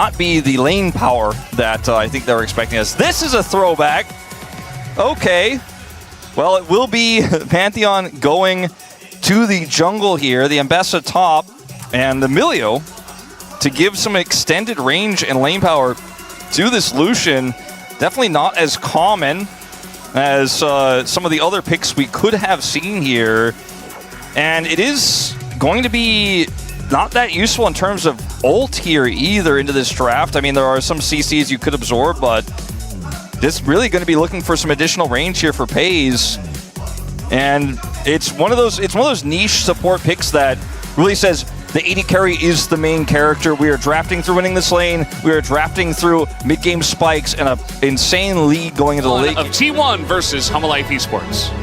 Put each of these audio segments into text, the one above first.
not be the lane power that I think they were expecting us. This is a throwback. Okay. Well, it will be Pantheon going to the jungle here, the Ambessa top, and the Emilio to give some extended range and lane power to this Lucian. Definitely not as common as some of the other picks we could have seen here. And it is going to be not that useful in terms of ult here either into this draft. I mean, there are some CCs you could absorb, but this really going to be looking for some additional range here for FaZe. And it's one of those niche support picks that really says the AD carry is the main character. We are drafting through winning this lane. We are drafting through mid-game spikes and an insane lead going into the league. Of T1 versus HLE Esports.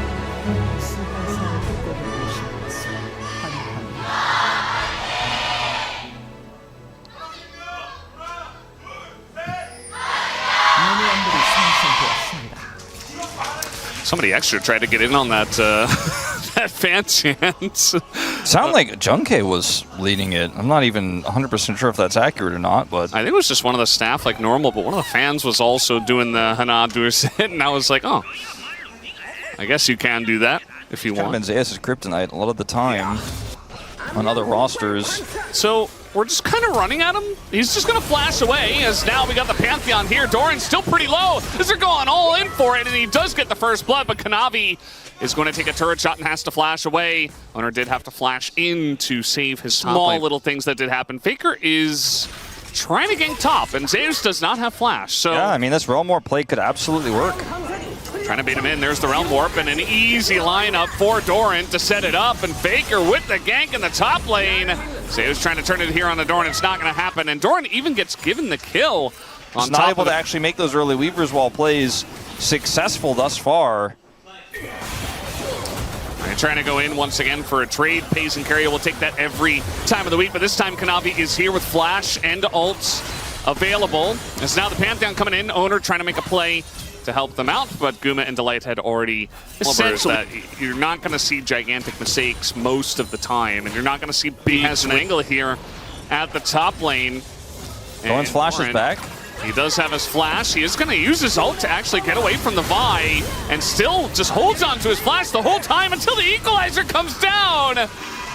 Somebody extra tried to get in on that that fan chant. Sound like Junke was leading it. I'm not even 100% sure if that's accurate or not, but I think it was just one of the staff like normal, but one of the fans was also doing the HANWHA do sit, and I was like, oh, I guess you can do that if you want. Zeus is kryptonite a lot of the time on other rosters. So we're just kind of running at him. He's just going to flash away, as now we got the Pantheon here. Doran's still pretty low as they're going all in for it, and he does get the first blood, but Kanavi is going to take a turret shot and has to flash away. Owner did have to flash in to save his small little things that did happen. Faker is trying to gank top, and Zeus does not have flash. So yeah, I mean, this Realm Warp play could absolutely work. Trying to bait him in. There's the Realm Warp and an easy lineup for Doran to set it up. And Faker with the gank in the top lane. Zeus trying to turn it here on the Doran. It's not going to happen. And Doran even gets given the kill. He's not able to actually make those early Weavers Wall plays successful thus far. They're trying to go in once again for a trade. Pays and Carry will take that every time of the week. But this time Kanavi is here with flash and ults available. It's now the Pantheon coming in. Owner trying to make a play to help them out, but Guma and Delight had already essentially that you're not going to see gigantic mistakes most of the time, and you're not going to see big has an angle here at the top lane. Doran's flash is back. He does have his flash. He is going to use his ult to actually get away from the Vi, and still just holds on to his flash the whole time until the equalizer comes down.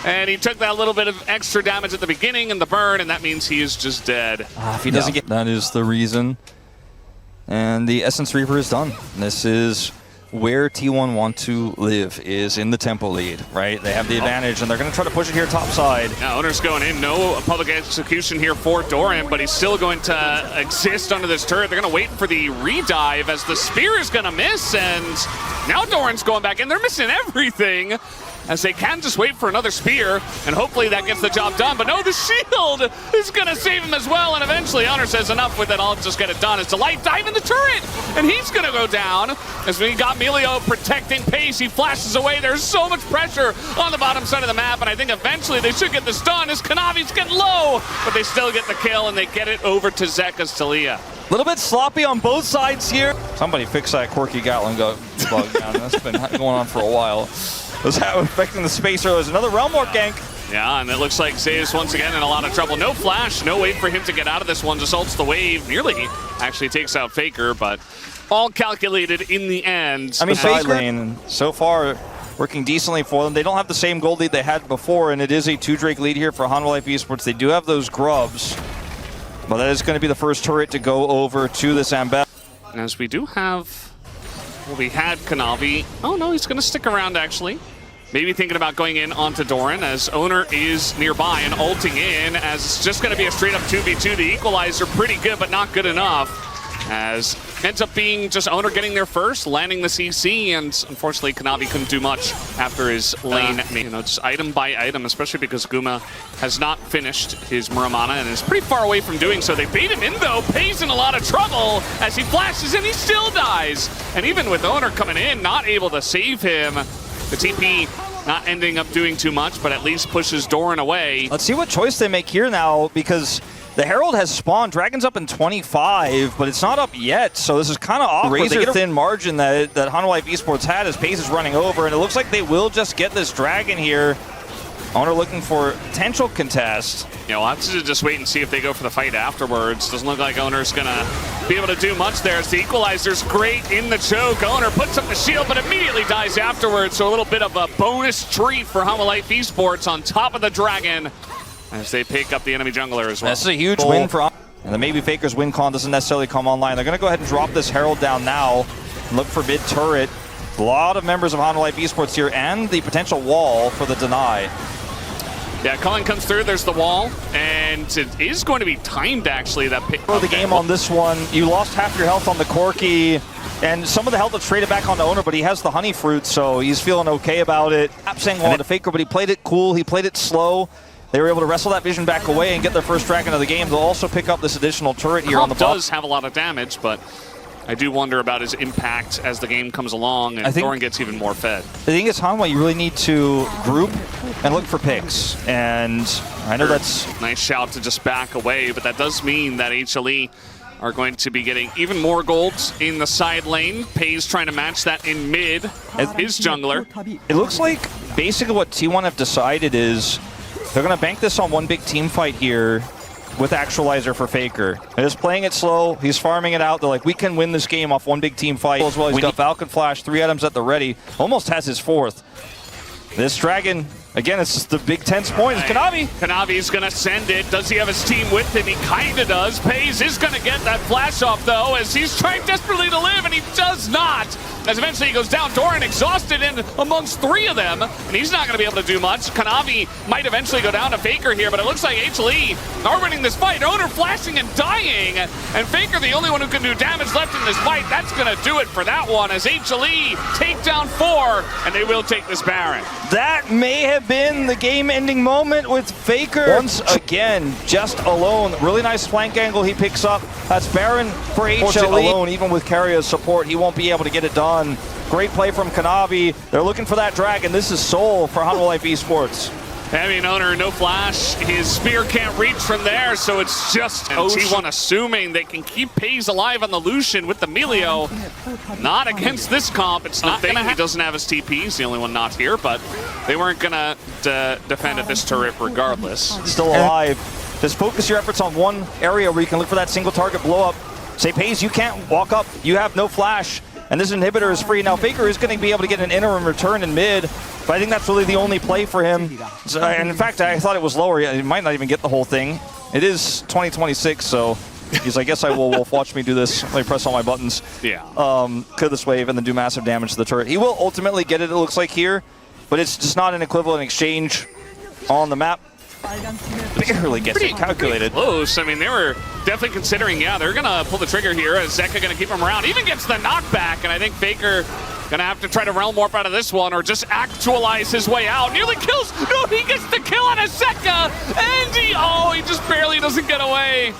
And he took that little bit of extra damage at the beginning and the burn, and that means he is just dead. If he doesn't get that is the reason. And the Essence Reaper is done. This is where T1 want to live, is in the tempo lead, right? They have the advantage, and they're going to try to push it here top side. Now, Owner's going in. No public execution here for Doran, but he's still going to exist under this turret. They're going to wait for the redive as the spear is going to miss, and now Doran's going back in. They're missing everything, as they can just wait for another spear, and hopefully that gets the job done. But no, the shield is going to save him as well, and eventually Honor says enough with it, I'll just get it done. It's Delight diving the turret, and he's going to go down. As we got Melio protecting pace, he flashes away. There's so much pressure on the bottom side of the map, and I think eventually they should get this done as Kanavi's getting low, but they still get the kill, and they get it over to Zeka's Talia. A little bit sloppy on both sides here. Somebody fix that quirky Gatling bug down. That's been going on for a while. Was affecting the space earlier. There's another Realm Warp gank. Yeah, and it looks like Zeus once again in a lot of trouble. No flash, no way for him to get out of this one. Just ults the wave. Nearly actually takes out Faker, but all calculated in the end. I mean, side lane so far working decently for them. They don't have the same gold lead they had before, and it is a 2-Drake lead here for HANWHA Esports. They do have those grubs, but that is going to be the first turret to go over to this Ambet. As we do have, well, we had Kanavi. Oh no, he's going to stick around actually. Maybe thinking about going in onto Doran, as Owner is nearby and ulting in, as it's just going to be a straight up 2v2. The equalizer pretty good, but not good enough, as ends up being just Owner getting there first, landing the CC, and unfortunately Kanavi couldn't do much after his lane, you know, just item by item, especially because Guma has not finished his Muramana and is pretty far away from doing so. They bait him in though, Pays in a lot of trouble as he flashes and he still dies. And even with Owner coming in, not able to save him, the TP not ending up doing too much, but at least pushes Doran away. Let's see what choice they make here now, because the Herald has spawned. Dragon's up in 25, but it's not up yet, so this is kind of awkward. Razor-thin margin that HANWHA Esports had as Pace is running over, and it looks like they will just get this Dragon here. Owner looking for potential contest. You know, we'll have to just wait and see if they go for the fight afterwards. Doesn't look like Owner's gonna be able to do much there. As the equalizer's great in the choke. Owner puts up the shield, but immediately dies afterwards. So a little bit of a bonus treat for HANWHA Esports on top of the dragon as they pick up the enemy jungler as well. This is a huge win for and the maybe Faker's win con doesn't necessarily come online. They're going to go ahead and drop this Herald down now and look for mid turret. A lot of members of HANWHA Esports here and the potential wall for the deny. Yeah, Cullen comes through, there's the wall, and it is going to be timed actually. That pick for the game on this one, you lost half your health on the Corki, and some of the health that's traded back on the Owner, but he has the honey fruit, so he's feeling okay about it. Saying well to Faker, but he played it cool, he played it slow. They were able to wrestle that vision back away and get their first dragon of the game. They'll also pick up this additional turret here on the bottom. Does have a lot of damage, but I do wonder about his impact as the game comes along and Thorin gets even more fed. The thing is, HANWHA, you really need to group and look for picks. And I know that's... Nice shout to just back away, but that does mean that HLE are going to be getting even more golds in the side lane. Pay's trying to match that in mid as his jungler. It looks like basically what T1 have decided is they're going to bank this on one big team fight here with Actualizer for Faker. They're just playing it slow. He's farming it out. They're like, we can win this game off one big team fight. As well, he's got Falcon Flash, 3 items at the ready. Almost has his 4th. This dragon, again, it's just the big tense point. It's Kanavi. Kanavi's going to send it. Does he have his team with him? He kind of does. Pays is going to get that flash off, though, as he's trying desperately to live, and he does not. As eventually he goes down, Doran exhausted in amongst 3 of them, and he's not going to be able to do much. Kanavi might eventually go down to Faker here, but it looks like HLE are winning this fight. Owner flashing and dying, and Faker the only one who can do damage left in this fight. That's going to do it for that one as HLE take down 4, and they will take this Baron. That may have been the game-ending moment with Faker. Once again, just alone. Really nice flank angle he picks up. That's Baron for HLE. Alone, even with Carrier's support, he won't be able to get it done. Great play from Kanavi. They're looking for that dragon. This is Soul for HANWHA Esports. Heavy and Owner, no flash. His spear can't reach from there, so it's just T1 assuming they can keep Pays alive on the Lucian with the Melio. Not against this comp. It's not going to happen. He doesn't have his TP. He's the only one not here, but they weren't going to defend at this turret regardless. Still alive. Just focus your efforts on one area where you can look for that single target blow up. Say, Pays, you can't walk up. You have no flash. And this inhibitor is free. Now, Faker is going to be able to get an interim return in mid, but I think that's really the only play for him. So, and in fact, I thought it was lower. He might not even get the whole thing. It is 2026, so he's like, yes, I will, Wolf. Watch me do this. Let me press all my buttons. Yeah. Clear this wave and then do massive damage to the turret. He will ultimately get it looks like here, but it's just not an equivalent exchange on the map. Barely gets it calculated. Close. I mean, they were definitely considering, yeah, they're going to pull the trigger here as Zeka going to keep him around. Even gets the knockback, and I think Faker going to have to try to realm warp out of this one or just actualize his way out. Nearly kills. No, he gets the kill on a Zeka, and he just barely doesn't get away.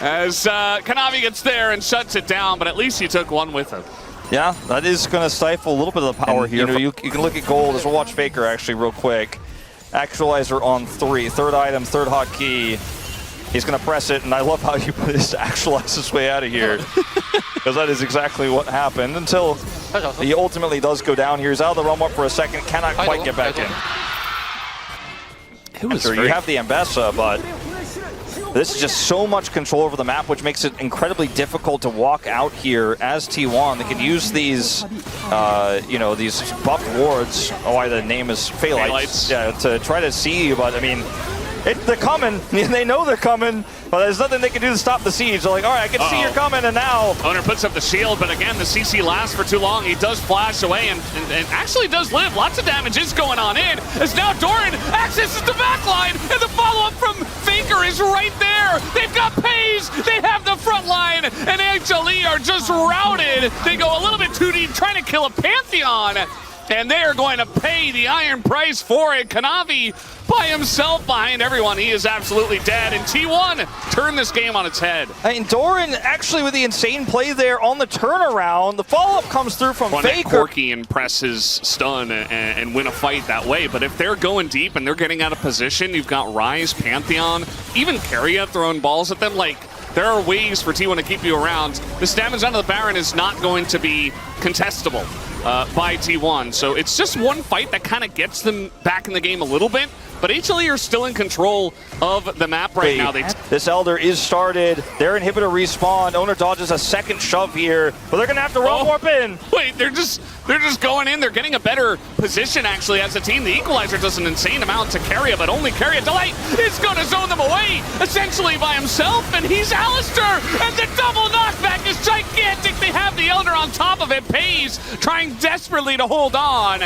As Kanavi gets there and shuts it down, but at least he took one with him. Yeah, that is going to stifle a little bit of the power here. You can look at gold as we'll watch Faker actually real quick. Actualizer on 3, 3rd item, 3rd hotkey. He's going to press it, and I love how you put this to actualize his way out of here. Because that is exactly what happened until he ultimately does go down here. He's out of the realm up for a second, cannot quite get back in. You have the Ambessa, but this is just so much control over the map, which makes it incredibly difficult to walk out here as T1. They can use these, these buffed wards. Oh, why the name is Phalites. Yeah, to try to see you, but I mean, they're coming. They know they're coming, but there's nothing they can do to stop the siege. They're like, all right, I can see you're coming, and now... Owner puts up the shield, but again, the CC lasts for too long. He does flash away and actually does live. Lots of damage is going on in, as now Doran accesses the backline, and the follow-up from Faker is right there. They've got Pays, they have the front line, and HLE are just routed. They go a little bit too deep, trying to kill a Pantheon, and they are going to pay the iron price for it. Kanavi by himself behind everyone. He is absolutely dead, and T1 turned this game on its head. I mean, Doran actually with the insane play there on the turnaround. The follow-up comes through from Faker. Corki and presses stun and win a fight that way, but if they're going deep and they're getting out of position, you've got Ryze, Pantheon, even Carrier throwing balls at them. Like, there are ways for T1 to keep you around. This damage onto the Baron is not going to be contestable. by T1. So it's just one fight that kind of gets them back in the game a little bit. But HLE are still in control of the map right now. This Elder is started. Their inhibitor respawn. Owner dodges a second shove here, but they're gonna have to roll warp in. Wait, they're just going in. They're getting a better position actually as a team. The Equalizer does an insane amount to carry it, but only carry it. Delight is gonna zone them away essentially by himself, and he's Alistair, and the double knockback is gigantic. They have the Elder on top of it. Pays trying desperately to hold on,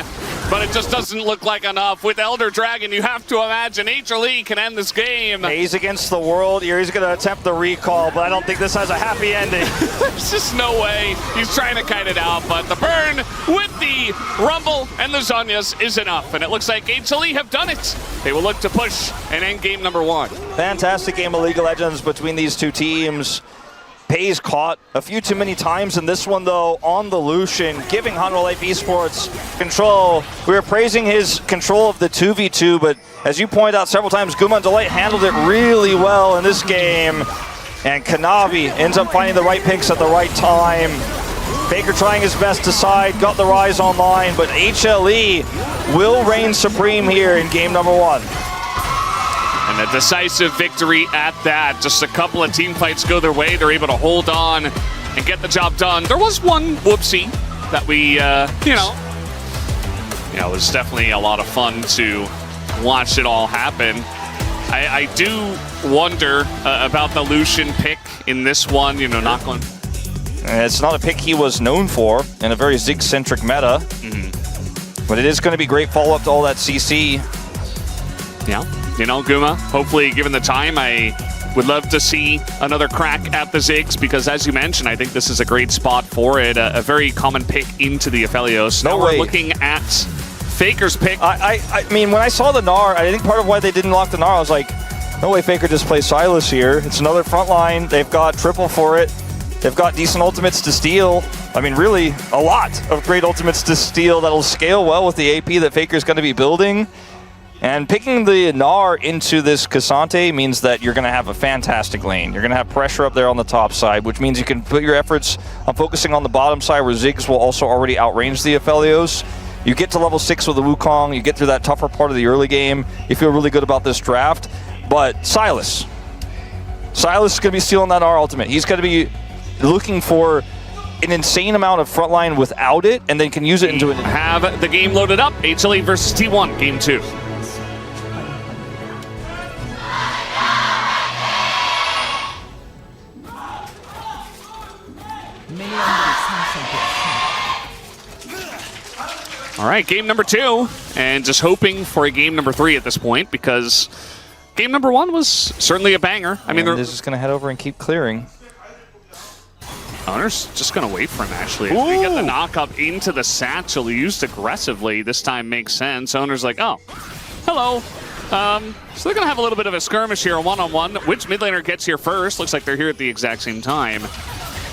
but it just doesn't look like enough. With Elder Dragon, you have to imagine HLE can end this game. He's against the world here. He's going to attempt the recall, but I don't think this has a happy ending. There's just no way. He's trying to kite it out, but the burn with the Rumble and the Zhonya's is enough, and it looks like HLE have done it. They will look to push and end game number 1. Fantastic game of League of Legends between these two teams. Pays caught a few too many times in this one, though, on the Lucian, giving HANWHA Esports control. We were praising his control of the 2v2, but as you pointed out several times, Guma and Delight handled it really well in this game. And Kanavi ends up finding the right picks at the right time. Faker trying his best to side, got the Rise online, but HLE will reign supreme here in game number 1. And a decisive victory at that. Just a couple of team fights go their way. They're able to hold on and get the job done. There was one whoopsie that we, it was definitely a lot of fun to watch it all happen. I do wonder about the Lucian pick in this one, not going. It's not a pick he was known for in a very Ziggs-centric meta. But it is going to be great follow-up to all that CC. Yeah. Guma, hopefully given the time, I would love to see another crack at the Ziggs because, as you mentioned, I think this is a great spot for it. A very common pick into the Aphelios. No way. We're looking at Faker's pick. I mean, when I saw the Gnar, I think part of why they didn't lock the Gnar, I was like, no way Faker just plays Sylas here. It's another front line. They've got triple for it. They've got decent ultimates to steal. I mean, really, a lot of great ultimates to steal that'll scale well with the AP that Faker's going to be building. And picking the Gnar into this Cassante means that you're going to have a fantastic lane. You're going to have pressure up there on the top side, which means you can put your efforts on focusing on the bottom side where Ziggs will also already outrange the Aphelios. You get to level 6 with the Wukong, you get through that tougher part of the early game. You feel really good about this draft. But Sylas is going to be stealing that Gnar ultimate. He's going to be looking for an insane amount of frontline without it, and then can use it into it. Have the game loaded up. HLE versus T1, game 2. All right, game number 2, and just hoping for a game number 3 at this point because game number 1 was certainly a banger. I mean, they're just going to head over and keep clearing. Owner's just going to wait for him, actually. If we get the knock up into the satchel used aggressively, this time makes sense. Owner's like, oh, hello. So they're going to have a little bit of a skirmish here, one-on-one. Which mid laner gets here first? Looks like they're here at the exact same time.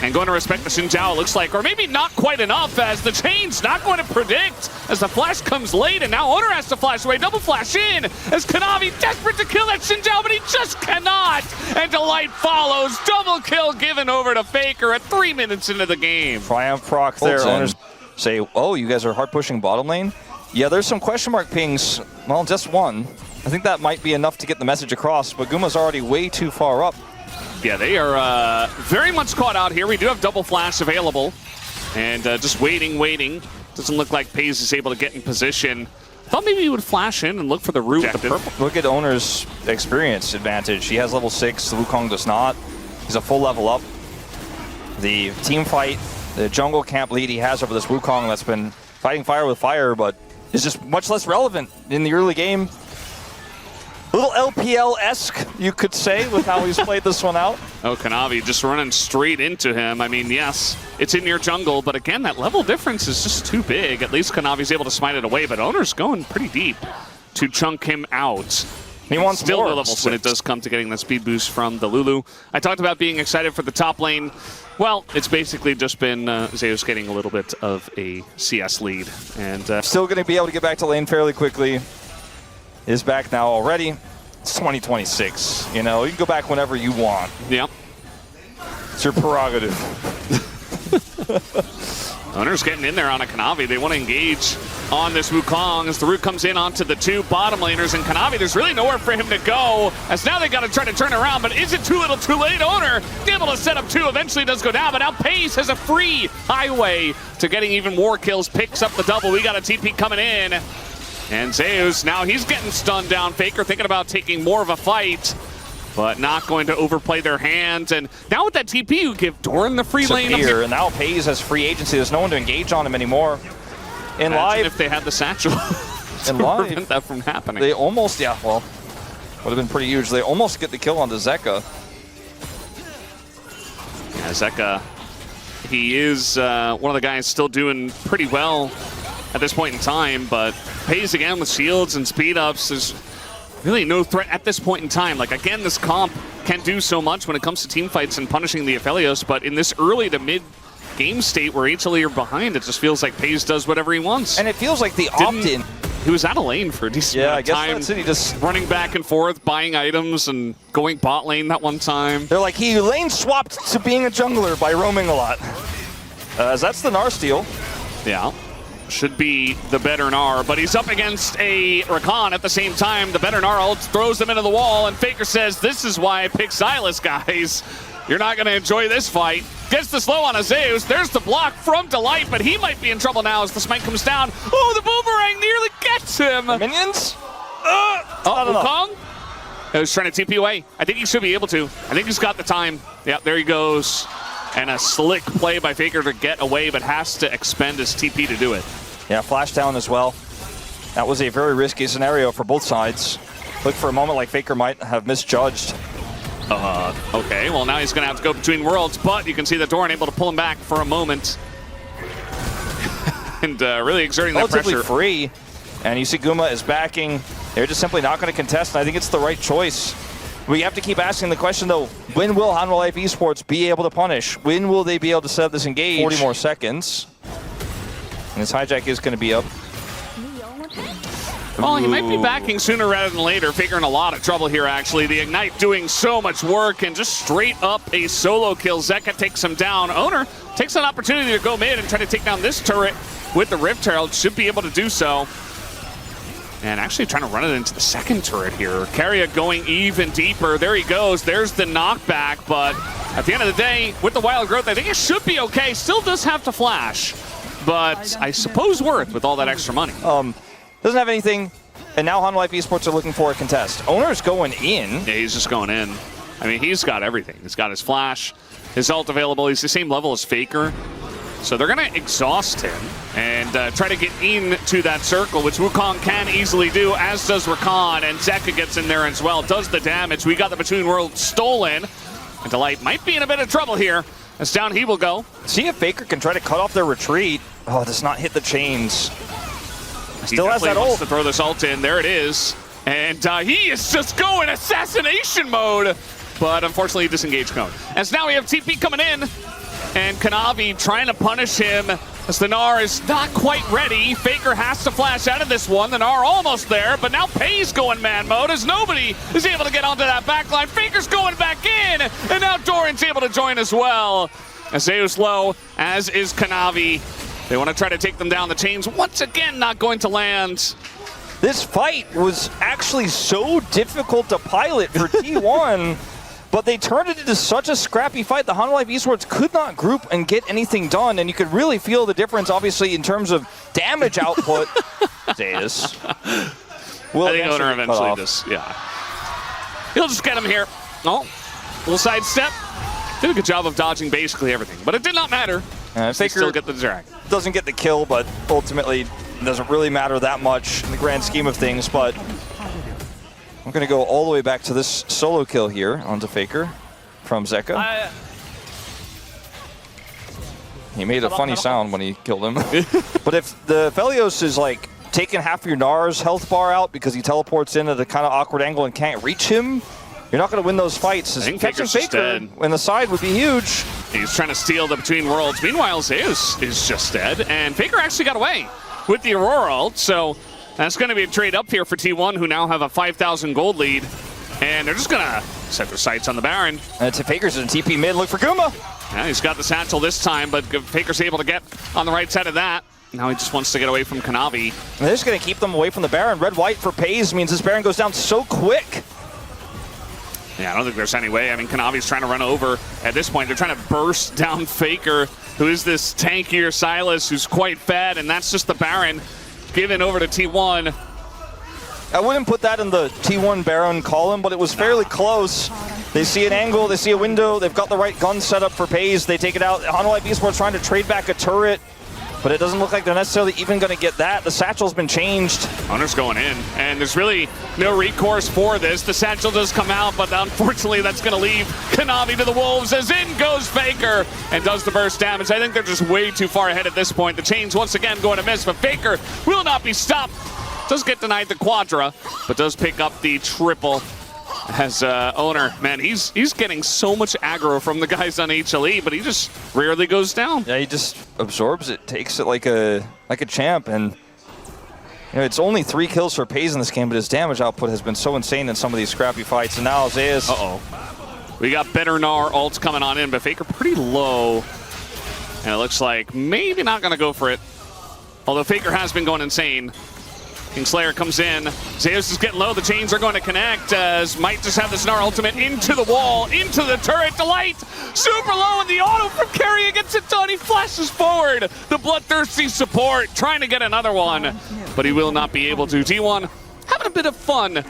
And going to respect the Xin Zhao, it looks like, or maybe not quite enough, as the chain's not going to predict, as the flash comes late, and now Owner has to flash away, double flash in, as Kanavi desperate to kill that Xin Zhao, but he just cannot, and Delight follows, double kill given over to Faker at 3 minutes into the game. Triumph proc there. Owners say, oh, you guys are hard pushing bottom lane? Yeah, there's some question mark pings, well, just one. I think that might be enough to get the message across, but Guma's already way too far up. Yeah, they are very much caught out here. We do have double flash available. And just waiting. Doesn't look like Pays is able to get in position. Thought maybe he would flash in and look for the root. Look at Owner's experience advantage. He has level 6, the Wukong does not. He's a full level up. The team fight, the jungle camp lead he has over this Wukong that's been fighting fire with fire, but is just much less relevant in the early game. A little LPL-esque, you could say, with how he's played this one out. Oh, Kanavi just running straight into him. I mean, yes, it's in your jungle, but again, that level difference is just too big. At least Kanavi's able to smite it away, but Owner's going pretty deep to chunk him out. He wants still more no levels when it does come to getting the speed boost from the Lulu. I talked about being excited for the top lane. Well, it's basically just been ZEUS getting a little bit of a CS lead. And still going to be able to get back to lane fairly quickly. Is back now already. It's 2026. You know, you can go back whenever you want. Yep. It's your prerogative. Owner's getting in there on a Kanavi. They want to engage on this Wukong as the root comes in onto the two bottom laners. And Kanavi, there's really nowhere for him to go, as now they got to try to turn around. But is it too little too late? Owner able to set up two, eventually does go down. But now Pace has a free highway to getting even more kills, picks up the double. We got a TP coming in. And ZEUS, now he's getting stunned down. Faker thinking about taking more of a fight, but not going to overplay their hands. And now with that TP, you give Doran the free lane up here. And now Pace has free agency. There's no one to engage on him anymore. In live, if they had the satchel to prevent that from happening. They almost, yeah, well, would have been pretty huge. They almost get the kill onto Zeka. Yeah, Zeka, he is one of the guys still doing pretty well at this point in time, but Pace again with shields and speed ups. There's really no threat at this point in time. Like, again, this comp can do so much when it comes to team fights and punishing the Aphelios, but in this early to mid game state where HLE are behind, it just feels like Pace does whatever he wants. And it feels like the opt-in. He was out of lane for a decent amount of time. That's it. He just running back and forth, buying items, and going bot lane that one time. They're like, he lane swapped to being a jungler by roaming a lot. As that's the Gnar steal. Yeah. Should be the better Gnar, but he's up against a Rakan at the same time. The better Gnar ult throws him into the wall, and Faker says, this is why I picked Silas, guys. You're not going to enjoy this fight. Gets the slow on a ZEUS. There's the block from Delight, but he might be in trouble now as the smite comes down. Oh, the boomerang nearly gets him. Minions? Wukong? He was trying to TP away. I think he should be able to. I think he's got the time. Yeah, there he goes. And a slick play by Faker to get away, but has to expend his TP to do it. Yeah, flash down as well. That was a very risky scenario for both sides. Look for a moment like Faker might have misjudged. Okay, well now he's going to have to go between worlds, but you can see that Doran able to pull him back for a moment. And really exerting that pressure. Relatively free. And you see Guma is backing. They're just simply not going to contest, and I think it's the right choice. We have to keep asking the question, though, when will HANWHA Life Esports be able to punish? When will they be able to set up this engage? 40 more seconds. And this hijack is going to be up. Well, he might be backing sooner rather than later. Faker in a lot of trouble here, actually. The Ignite doing so much work, and just straight up a solo kill. Zeka takes him down. Owner takes an opportunity to go mid and try to take down this turret with the Rift Herald. Should be able to do so. And actually trying to run it into the second turret here. Carrier going even deeper. There he goes. There's the knockback. But at the end of the day, with the wild growth, I think it should be okay. Still does have to flash. But I suppose worth with all that extra money. Doesn't have anything. And now HANWHA Life Esports are looking for a contest. Owner's going in. Yeah, he's just going in. I mean, he's got everything. He's got his flash, his ult available. He's the same level as Faker. So they're going to exhaust him and try to get into that circle, which Wukong can easily do, as does Rakan. And Zeka gets in there as well, does the damage. We got the Between Worlds stolen. And Delight might be in a bit of trouble here, as down he will go. See if Faker can try to cut off their retreat. Oh, does not hit the chains. Still has that ult. To throw this ult in. There it is. And he is just going assassination mode. But unfortunately, disengaged cone. As now we have TP coming in. And Kanavi trying to punish him as the Gnar is not quite ready. Faker has to flash out of this one. The Gnar almost there, but now Pay's going man mode as nobody is able to get onto that backline. Faker's going back in, and now Doran's able to join as well. As ZEUS low, as is Kanavi. They want to try to take them down. The chains once again not going to land. This fight was actually so difficult to pilot for T1. But they turned it into such a scrappy fight. The HANWHA Life Esports could not group and get anything done, and you could really feel the difference, obviously, in terms of damage output. ZEUS. I think Owner eventually just, he'll just get him here. Oh, little sidestep. Did a good job of dodging basically everything, but it did not matter. Faker still get the drag. Doesn't get the kill, but ultimately doesn't really matter that much in the grand scheme of things, but I'm going to go all the way back to this solo kill here onto Faker from Zeka. He made a funny sound when he killed him. But if the Aphelios is like taking half of your Gnar's health bar out because he teleports in at a kind of awkward angle and can't reach him, you're not going to win those fights. I think catching Faker when the side would be huge. He's trying to steal the Between Worlds. Meanwhile, ZEUS is just dead, and Faker actually got away with the Aurora ult, so that's going to be a trade up here for T1, who now have a 5,000 gold lead. And they're just going to set their sights on the Baron. And Faker's in TP mid, look for Guma. Yeah, he's got the satchel this time, but Faker's able to get on the right side of that. Now he just wants to get away from Kanavi. And they're just going to keep them away from the Baron. Red-white for Pays means this Baron goes down so quick. Yeah, I don't think there's any way. I mean, Kanavi's trying to run over. At this point, they're trying to burst down Faker, who is this tankier Silas, who's quite fed, and that's just the Baron given over to T1. I wouldn't put that in the T1 Baron column, but it was fairly close. They see an angle, they see a window, they've got the right gun set up for Pays, they take it out. HANWHA Esports trying to trade back a turret, but it doesn't look like they're necessarily even going to get that. The satchel's been changed. Hunter's going in, and there's really no recourse for this. The satchel does come out, but unfortunately that's going to leave Kanavi to the Wolves as in goes Faker and does the burst damage. I think they're just way too far ahead at this point. The chain's once again going to miss, but Faker will not be stopped. Does get denied the quadra, but does pick up the triple as Owner. Man, he's getting so much aggro from the guys on HLE, but he just rarely goes down. Yeah, he just absorbs it, takes it like a champ, and you know, it's only 3 kills for Pays in this game, but his damage output has been so insane in some of these scrappy fights. And now Zeus. We got better Gnar ults coming on in, but Faker pretty low. And it looks like maybe not going to go for it. Although Faker has been going insane. Kingslayer comes in. Zeus is getting low. The chains are going to connect as might just have this Gnar ultimate into the wall, into the turret. Delight super low, and the auto from Carry gets it done. He flashes forward. The bloodthirsty support trying to get another one, but he will not be able to. T1 having a bit of fun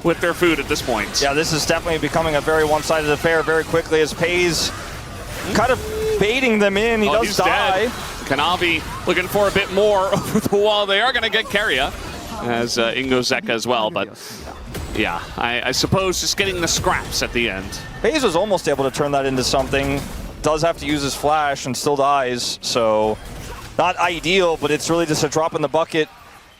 with their food at this point. Yeah, this is definitely becoming a very one-sided affair very quickly as Pays kind of baiting them in. He does die. Dead. Kanavi looking for a bit more over the wall. They are going to get Carrier as Ingo Zeka as well, but yeah, I suppose just getting the scraps at the end. Pays was almost able to turn that into something. Does have to use his flash and still dies, so not ideal, but it's really just a drop in the bucket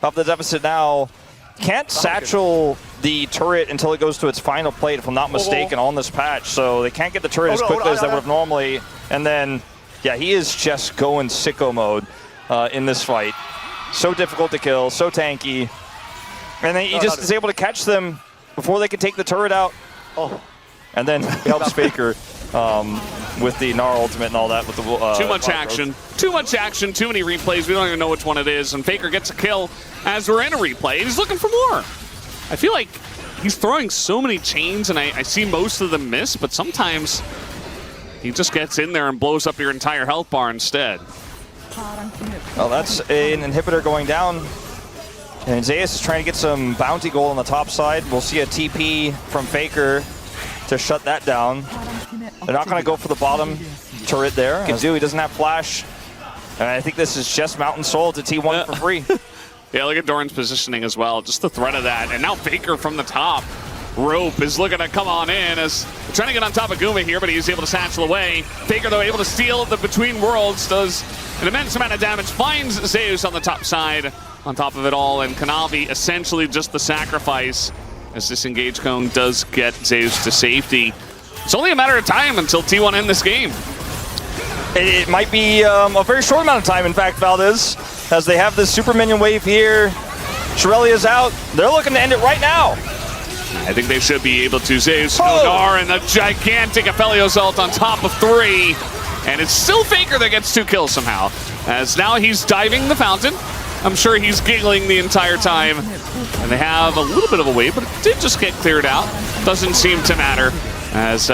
of the deficit now. Can't satchel the turret until it goes to its final plate, if I'm not mistaken, on this patch, so they can't get the turret as quickly as they would have normally. And then, yeah, he is just going sicko mode in this fight. So difficult to kill, so tanky. And then he just is able to catch them before they can take the turret out. And then he helps Faker with the Gnar ultimate and all that. With the too much action, too many replays. We don't even know which one it is. And Faker gets a kill as we're in a replay. He's looking for more. I feel like he's throwing so many chains, and I see most of them miss, but sometimes he just gets in there and blows up your entire health bar instead. Well, that's an inhibitor going down. And Zeus is trying to get some bounty gold on the top side. We'll see a TP from Faker to shut that down. They're not going to go for the bottom turret there. He doesn't have flash. And I think this is just Mountain Soul to T1 for free. Yeah, look at Doran's positioning as well. Just the threat of that. And now Faker from the top rope is looking to come on in as trying to get on top of Guma here, but he's able to satchel away. Faker, though, able to steal the Between Worlds, does an immense amount of damage, finds Zeus on the top side on top of it all, and Kanavi essentially just the sacrifice as this engage cone does get Zeus to safety. It's only a matter of time until T1 end this game. It might be a very short amount of time, in fact, Valdez, as they have this super minion wave here. Shirelia's out. They're looking to end it right now. I think they should be able to. Zeus, Gnar, and the gigantic Aphelios ult on top of 3. And it's still Faker that gets 2 kills somehow. As now he's diving the fountain. I'm sure he's giggling the entire time. And they have a little bit of a wave, but it did just get cleared out. Doesn't seem to matter. As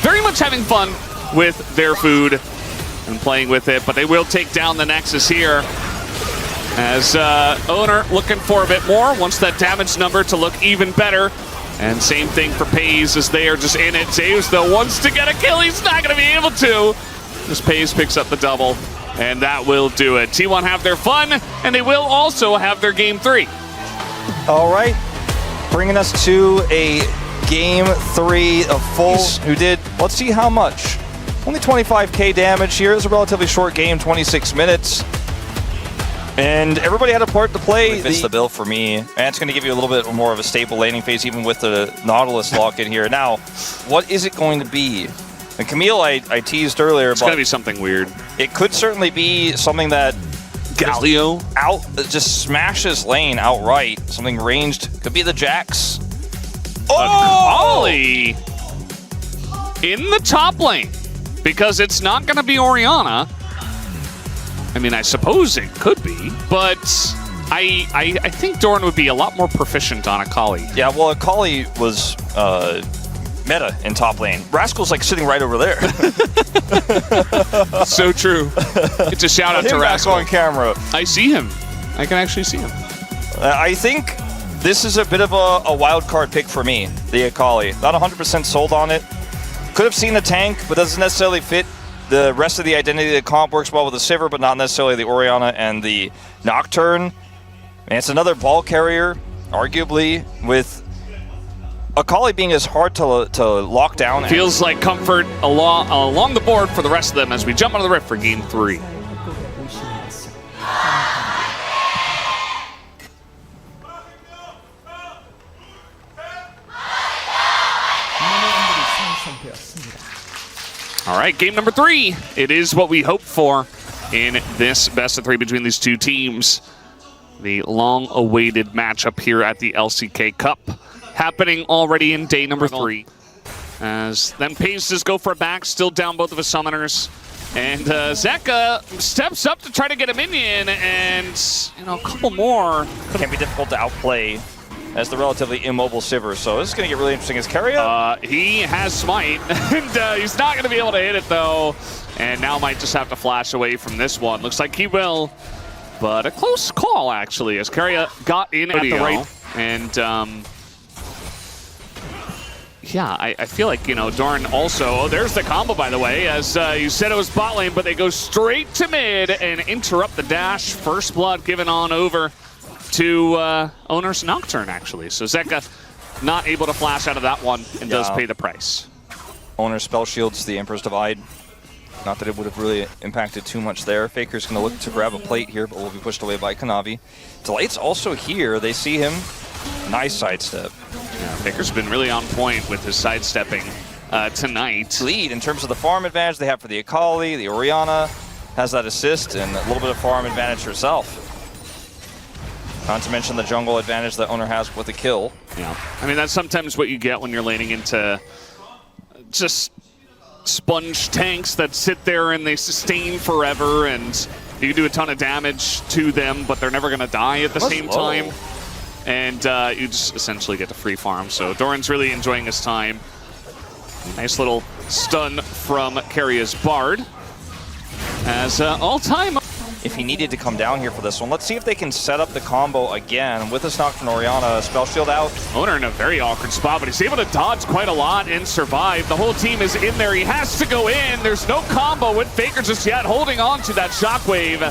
very much having fun with their food and playing with it. But they will take down the Nexus here. As Owner looking for a bit more, wants that damage number to look even better. And same thing for Pays as they are just in it. Zeus, though, wants to get a kill. He's not going to be able to. As Pays picks up the double, and that will do it. T1 have their fun, and they will also have their Game 3. All right, bringing us to a Game 3 of Fulls, who did, let's see how much. Only 25k damage here. It's a relatively short game, 26 minutes. And everybody had a part to play. It fits the bill for me. And it's going to give you a little bit more of a stable laning phase, even with the Nautilus lock in here. Now, what is it going to be? And Camille, I teased earlier. It's going to be something weird. It could certainly be something that Galio just smashes lane outright. Something ranged. Could be the Jax. Akali in the top lane, because it's not going to be Orianna. I mean, I suppose it could be, but I think Doran would be a lot more proficient on Akali. Yeah, well, Akali was meta in top lane. Rascal's like sitting right over there. So true. It's a shout out to Rascal on camera. I see him. I can actually see him. I think this is a bit of a wild card pick for me, the Akali. Not 100% sold on it. Could have seen the tank, but doesn't necessarily fit the rest of the identity. The comp works well with the Sivir, but not necessarily the Orianna and the Nocturne. And it's another ball carrier, arguably, with Akali being as hard to lock down. Feels like comfort along the board for the rest of them as we jump onto the rift for game 3. All right, game number 3. It is what we hoped for in this best of 3 between these two teams. The long-awaited matchup here at the LCK Cup, happening already in day number 3. As then Paces go for a back, still down both of his summoners. And Zeka steps up to try to get a minion, and a couple more. Can be difficult to outplay as the relatively immobile Sivir, so this is going to get really interesting. Is Keria? He has Smite, and he's not going to be able to hit it, though. And now might just have to flash away from this one. Looks like he will, but a close call, actually, as Keria got in at the right. And, yeah, I feel like, Doran also... Oh, there's the combo, by the way, as you said it was bot lane, but they go straight to mid and interrupt the dash. First blood given on over to Owner's Nocturne, actually. So Zeka not able to flash out of that one and does pay the price. Owner's spell shields the Emperor's Divide. Not that it would have really impacted too much there. Faker's going to look to grab a plate here, but will be pushed away by Kanavi. Delight's also here. They see him. Nice sidestep. Yeah, Faker's been really on point with his sidestepping tonight. Lead in terms of the farm advantage they have for the Akali. The Orianna has that assist and a little bit of farm advantage herself. Not to mention the jungle advantage that Owner has with the kill. Yeah, I mean, that's sometimes what you get when you're laning into just sponge tanks that sit there and they sustain forever, and you can do a ton of damage to them, but they're never going to die at the same time. And you just essentially get to free farm. So Doran's really enjoying his time. Nice little stun from Keria's Bard. As all-time... If he needed to come down here for this one, let's see if they can set up the combo again with this Nocturne Orianna. Spell shield out. Owner in a very awkward spot, but he's able to dodge quite a lot and survive. The whole team is in there. He has to go in. There's no combo with Faker just yet, holding on to that shockwave.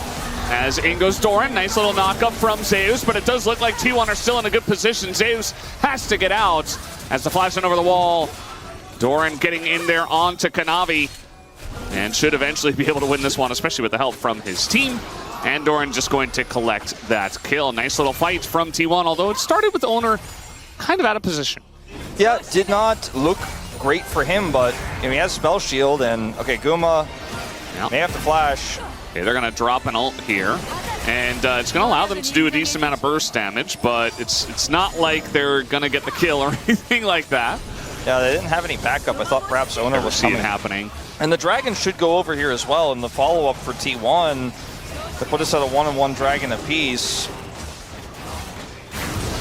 As in goes Doran. Nice little knock-up from ZEUS, but it does look like T1 are still in a good position. ZEUS has to get out as the flash in over the wall. Doran getting in there onto Kanavi, and should eventually be able to win this one, especially with the help from his team. And Doran just going to collect that kill. Nice little fight from T1, although it started with Owner kind of out of position. Yeah, did not look great for him, but he has Spell Shield, and okay, Guma may have to flash. Okay, they're going to drop an ult here, and it's going to allow them to do a decent amount of burst damage, but it's not like they're going to get the kill or anything like that. Yeah, they didn't have any backup. I thought perhaps Owner was coming. See it happening. And the Dragon should go over here as well in the follow-up for T1 to put us at a 1-on-1 Dragon apiece.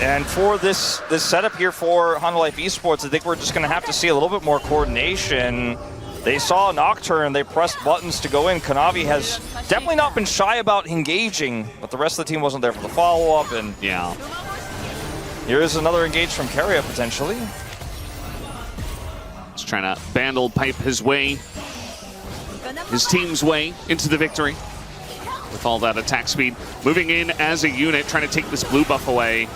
And for this setup here for HANWHA Esports, I think we're just going to have to see a little bit more coordination. They saw Nocturne, they pressed buttons to go in. Kanavi has definitely not been shy about engaging, but the rest of the team wasn't there for the follow-up. And yeah, here's another engage from Keria potentially. He's trying to Vandal pipe his team's way into the victory with all that attack speed. Moving in as a unit, trying to take this blue buff away.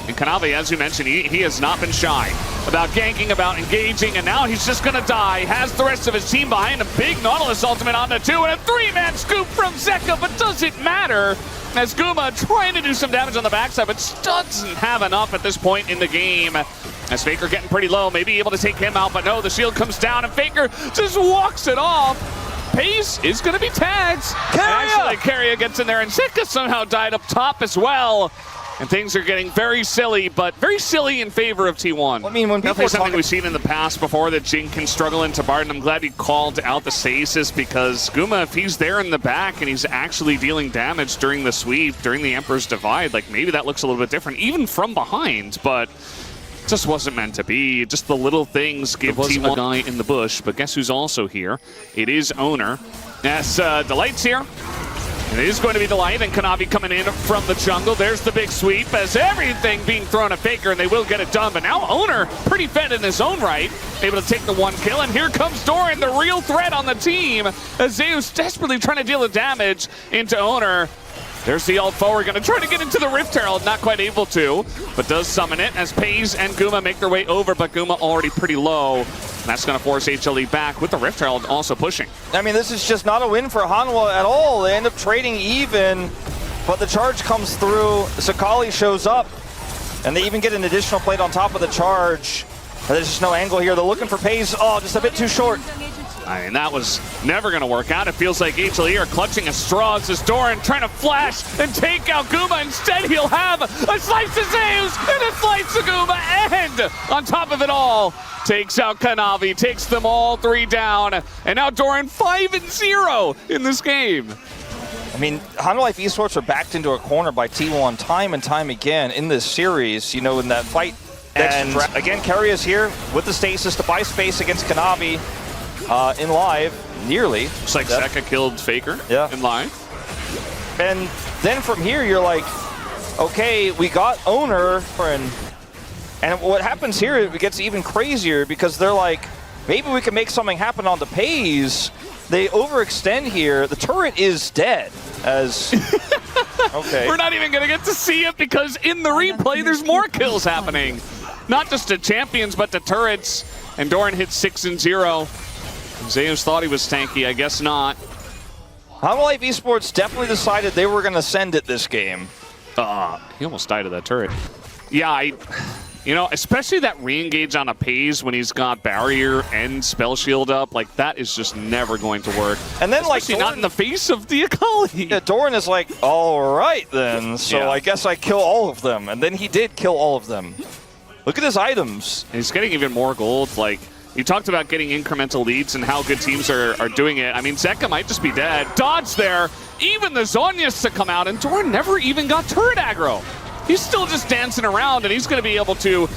And Kanavi, as you mentioned, he has not been shy about ganking, about engaging, and now he's just going to die. Has the rest of his team behind him. Big Nautilus ultimate onto 2, and a 3-man scoop from Zeka, but does it matter? As Guma trying to do some damage on the backside, but doesn't have enough at this point in the game. As Faker getting pretty low, maybe able to take him out, but no, the shield comes down, and Faker just walks it off. Pace is going to be tagged. Actually, Keria gets in there, and Zeka somehow died up top as well. And things are getting very silly, but very silly in favor of T1. I mean, when people definitely are something talking... we've seen in the past before, that Jing can struggle into Barton. I'm glad he called out the stasis, because Guma, if he's there in the back and he's actually dealing damage during the sweep, during the Emperor's Divide, like maybe that looks a little bit different, even from behind, but it just wasn't meant to be. Just the little things give T1 a guy in the bush, but guess who's also here? It is Owner. Yes, Delight's here. And it is going to be Delight and Kanavi coming in from the jungle. There's the big sweep as everything being thrown at Faker, and they will get it done. But now Owner, pretty fed in his own right, able to take the 1 kill. And here comes Doran, the real threat on the team, as ZEUS desperately trying to deal the damage into Owner. There's the ult forward, gonna try to get into the Rift Herald, not quite able to, but does summon it as Pays and Guma make their way over, but Guma already pretty low. And that's gonna force HLE back with the Rift Herald also pushing. I mean, this is just not a win for HANWHA at all. They end up trading even, but the charge comes through, Sakali shows up, and they even get an additional plate on top of the charge. There's just no angle here. They're looking for Pays. Oh, just a bit too short. I mean, that was never going to work out. It feels like HLE are clutching at straws as Doran trying to flash and take out Guma. Instead, he'll have a slice of ZEUS and a slice of Guma. And on top of it all, takes out Kanavi, takes them all 3 down. And now Doran 5-0 in this game. I mean, HANWHA Life Esports are backed into a corner by T1 time and time again in this series, you know, in that fight. And again, Kerry is here with the stasis to buy space against Kanavi. In live, nearly. Looks like Zeka killed Faker in live. And then from here, you're like, okay, we got Owner. And what happens here, it gets even crazier because they're like, maybe we can make something happen on the Pays. They overextend here. The turret is dead. As okay. We're not even going to get to see it because in the replay, there's more kills happening. Not just to champions, but to turrets. And Doran hits 6-0. ZEUS thought he was tanky, I guess not. HANWHA Life Esports definitely decided they were going to send it this game. He almost died of that turret. Yeah, you know, especially that re-engage on a Pays when he's got barrier and spell shield up, like that is just never going to work. And then especially like Doran, not in the face of the Akali. Yeah, Doran is like, all right then, so I guess I kill all of them. And then he did kill all of them. Look at his items. And he's getting even more gold, like, you talked about getting incremental leads and how good teams are doing it. I mean, Zeka might just be dead. Dodge there. Even the Zhonya's to come out, and Doran never even got turret aggro. He's still just dancing around, and he's going to be able to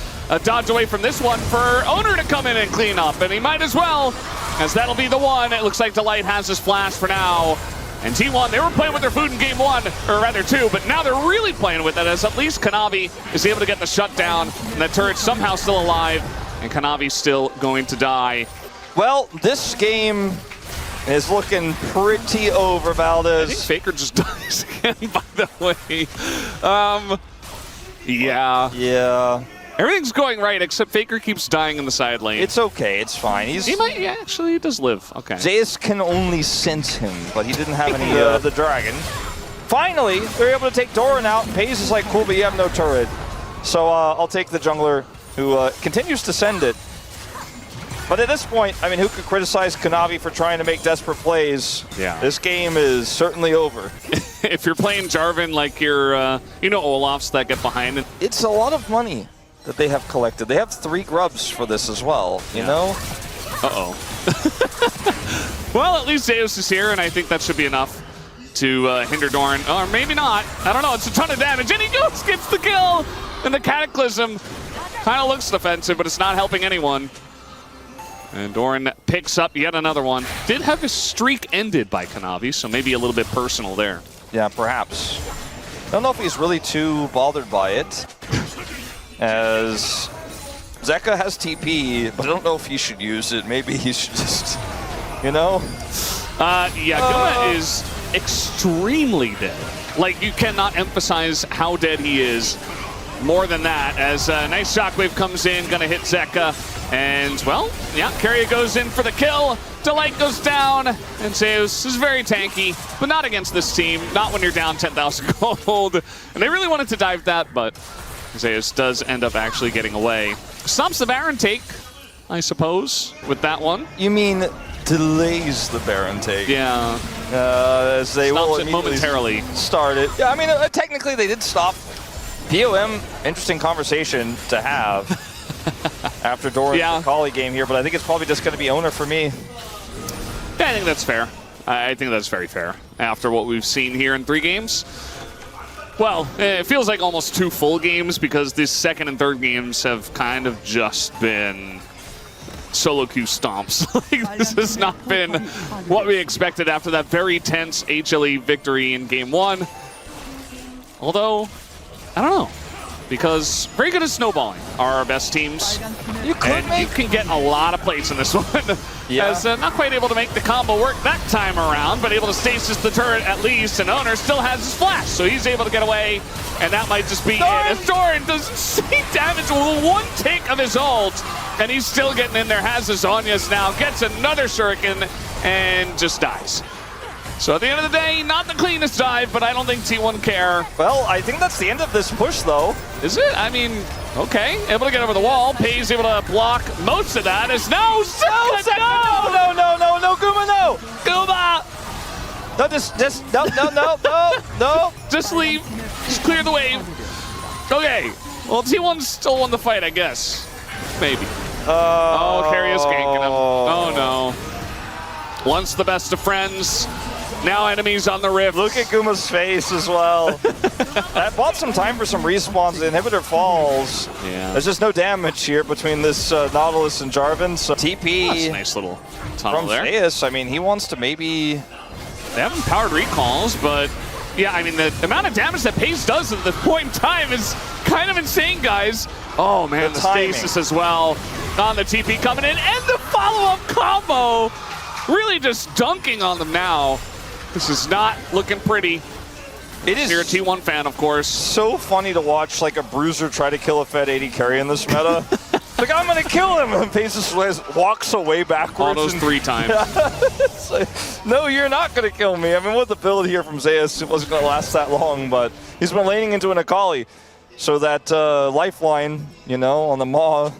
dodge away from this one for Owner to come in and clean up, and he might as well, as that'll be the one. It looks like Delight has his flash for now. And T1, they were playing with their food in game 1, or rather 2, but now they're really playing with it, as at least Kanavi is able to get the shutdown, and that turret's somehow still alive. And Kanavi's still going to die. Well, this game is looking pretty over, Valdez. I think Faker just dies again, by the way. Yeah. Yeah. Everything's going right, except Faker keeps dying in the side lane. It's okay, it's fine. He might, yeah, actually, he does live. Okay. ZEUS can only sense him, but he didn't have any the dragon. Finally, they're able to take Doran out. Pays is like, cool, but you have no turret. So I'll take the jungler, who continues to send it. But at this point, I mean, who could criticize Kanavi for trying to make desperate plays? Yeah. This game is certainly over. If you're playing Jarvan like you're, you know, Olaf's that get behind it. It's a lot of money that they have collected. They have 3 grubs for this as well, you know? Uh-oh. Well, at least ZEUS is here, and I think that should be enough to hinder Doran. Or maybe not. I don't know. It's a ton of damage. And he goes, gets the kill! And the Cataclysm kind of looks defensive, but it's not helping anyone. And Doran picks up yet another one. Did have his streak ended by Kanavi, so maybe a little bit personal there. Yeah, perhaps. I don't know if he's really too bothered by it. As Zeka has TP, but I don't know if he should use it. Maybe he should just, you know? Yeah, Guma is extremely dead. Like, you cannot emphasize how dead he is. More than that, as a nice shockwave comes in, gonna hit Zeka. And, well, yeah, Carrier goes in for the kill. Delight goes down, and ZEUS is very tanky, but not against this team. Not when you're down 10,000 gold. And they really wanted to dive that, but ZEUS does end up actually getting away. Stops the Baron take, I suppose, with that one. You mean delays the Baron take? Yeah. As they will momentarily start it. Yeah, I mean, technically they did stop POM, interesting conversation to have after Doran's Macaulay game here, but I think it's probably just going to be owner for me. Yeah, I think that's fair. I think that's very fair after what we've seen here in 3 games. Well, it feels like almost 2 full games because these second and third games have kind of just been solo queue stomps. This has not been what we expected after that very tense HLE victory in game 1. Although, I don't know, because very good at snowballing are our best teams. You can get a lot of plates in this one. As not quite able to make the combo work that time around, but able to stasis the turret at least, and Owner still has his flash, so he's able to get away, and that might just be it. As Doran does insane damage with 1 tick of his ult, and he's still getting in there, has his Zhonya's now, gets another shuriken, and just dies. So at the end of the day, not the cleanest dive, but I don't think T1 care. Well, I think that's the end of this push, though. Is it? I mean, okay. Able to get over the wall. Pei's able to block most of that. Is no, no, Guma, no! Guma! No. Just leave. Just clear the wave. Okay. Well, T1 still won the fight, I guess. Maybe. Oh, Carry is ganking him. Oh, no. Once the best of friends. Now enemies on the rift. Look at Guma's face as well. That bought some time for some respawns. The inhibitor falls. Yeah. There's just no damage here between this Nautilus and Jarvan. So TP. That's a nice little tunnel from there. ZEUS. I mean, he wants to maybe. They haven't powered recalls, but yeah, I mean, the amount of damage that Pace does at this point in time is kind of insane, guys. Oh man, the stasis as well on the TP coming in, and the follow-up combo. Really just dunking on them now. This is not looking pretty. It is. You're a T1 fan, of course. So funny to watch like a bruiser try to kill a Fed 80 carry in this meta. Like, I'm going to kill him. And Pace just walks away backwards. All those 3 times. Like, no, you're not going to kill me. I mean, with the build here from ZEUS, it wasn't going to last that long, but he's been laning into an Akali. So that lifeline, you know, on the Maw,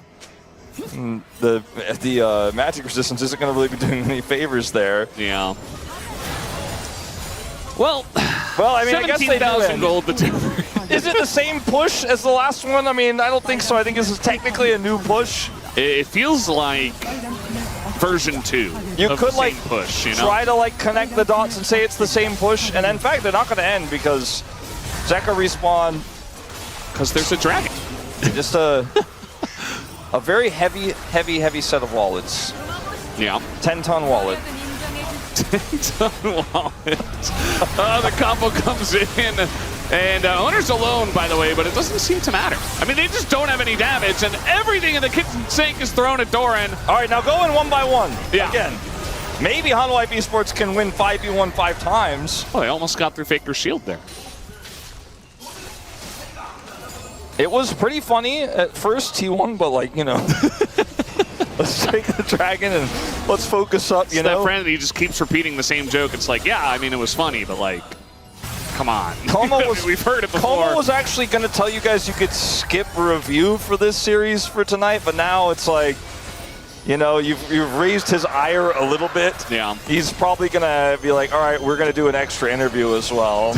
the magic resistance isn't going to really be doing any favors there. Yeah. Well, I mean, I guess they do gold. Is it the same push as the last one? I mean, I don't think so. I think this is technically a new push. It feels like version 2. You could like push, you know? Try to like connect the dots and say it's the same push, and in fact, they're not going to end because Zeka respawn. Because there's a dragon. Just a very heavy set of wallets. Yeah. 10-ton wallet. 10-ton wallet. The combo comes in. And Owner's alone, by the way, but it doesn't seem to matter. I mean, they just don't have any damage, and everything in the kitchen sink is thrown at Doran. All right, now going 1 by 1. Yeah. Again, maybe HANWHA Esports can win 5v1 5 times. Oh, they almost got through Faker's shield there. It was pretty funny at first, T1, but like, you know, let's take the dragon and let's focus up, you know? That friend, he just keeps repeating the same joke. It's like, yeah, I mean, it was funny, but like, come on. We've heard it before. Como was actually going to tell you guys you could skip a review for this series for tonight, but now it's like, you know, you've raised his ire a little bit. Yeah. He's probably going to be like, all right, we're going to do an extra interview as well.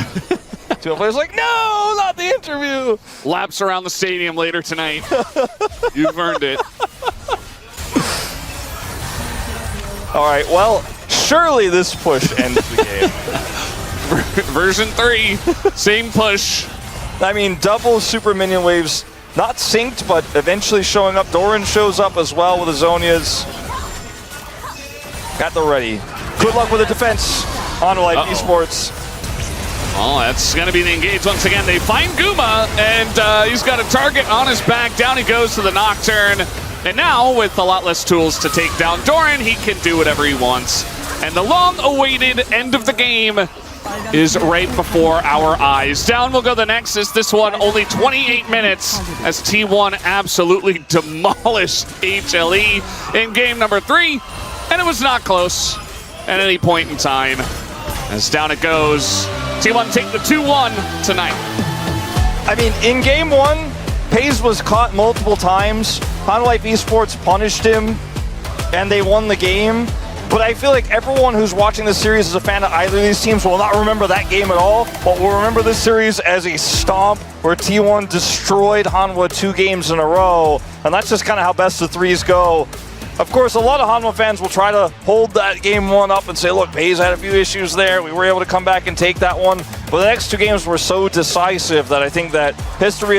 Two players like, no, not the interview. Laps around the stadium later tonight. You've earned it. All right, well, surely this push ends the game. Version 3, same push. I mean, double super minion waves, not synced, but eventually showing up. Doran shows up as well with his Zhonya's. Got the ready. Good luck with the defense on LIKE Esports. Oh, that's going to be the engage once again. They find Guma, and he's got a target on his back. Down he goes to the Nocturne. And now, with a lot less tools to take down Doran, he can do whatever he wants. And the long-awaited end of the game is right before our eyes. Down will go the Nexus. This one only 28 minutes as T1 absolutely demolished HLE in game number 3. And it was not close at any point in time. As down it goes. T1 take the 2-1 tonight. I mean, in game 1, Pace was caught multiple times. HANWHA Esports punished him, and they won the game. But I feel like everyone who's watching this series as a fan of either of these teams will not remember that game at all, but will remember this series as a stomp where T1 destroyed HANWHA 2 games in a row, and that's just kind of how best of threes go. Of course, a lot of HANWHA fans will try to hold that game one up and say, look, Baze had a few issues there. We were able to come back and take that one. But the next 2 games were so decisive that I think that history